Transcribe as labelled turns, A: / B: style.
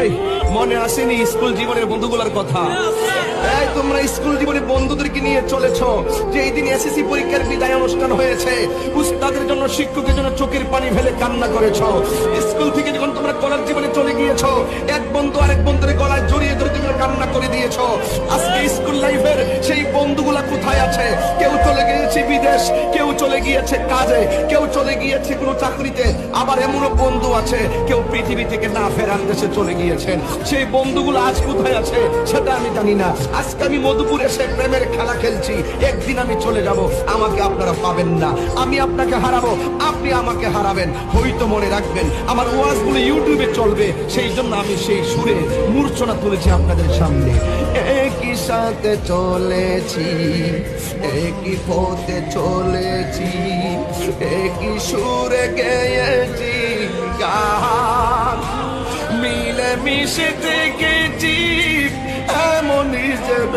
A: এই মনে আসেনি স্কুল জীবনের বন্ধুগুলোর কথা? এই তোমরা স্কুল জীবনে বন্ধুদেরকে নিয়ে চলেছো, যে এই দিন এসএসসি পরীক্ষার বিদায় অনুষ্ঠান হয়েছে, উস্তাদের জন্য শিক্ষকের জন্য চোখের পানি ফেলে কান্না করেছো। স্কুল থেকে যখন তোমরা কলেজ জীবনে চলে গিয়েছো, এক বন্ধু আরেক বন্ধুর গলায় জড়িয়ে ধরে তোমরা কান্না করে দিয়েছো। আজকে স্কুল লাইফের সেই বন্ধুগুলা কোথায় আছে? কেউ চলে গিয়েছে বিদেশ, কেউ চলে গিয়েছে কাজে, কেউ চলে গিয়েছে কোনো চাকরিতে, আবার এমনও বন্ধু আছে কেউ পৃথিবী থেকে না ফেরার দেশে চলে গিয়েছেন। সেই বন্ধুগুলো আজ কোথায় আছে সেটা আমি জানি না। আজকে আমি মধুপুর এসে প্রেমের খেলা খেলছি, একদিন আমি চলে যাব, আমাকে আপনারা পাবেন না। আমি আপনাকে হারাবো, আপনি আমাকে হারাবেন। হয়তো মনে রাখবেন আমার ওয়াজগুলো ইউটিউবে চলবে, সেই জন্য আমি সেই সুরে মূর্ছনা তুলেছি আপনাদের সামনে। একই সাথে চলেছি, একই পথে চলেছি, একই সুরে গেয়েছি গান, মিলে মিশে থেকেছি এমনই যেন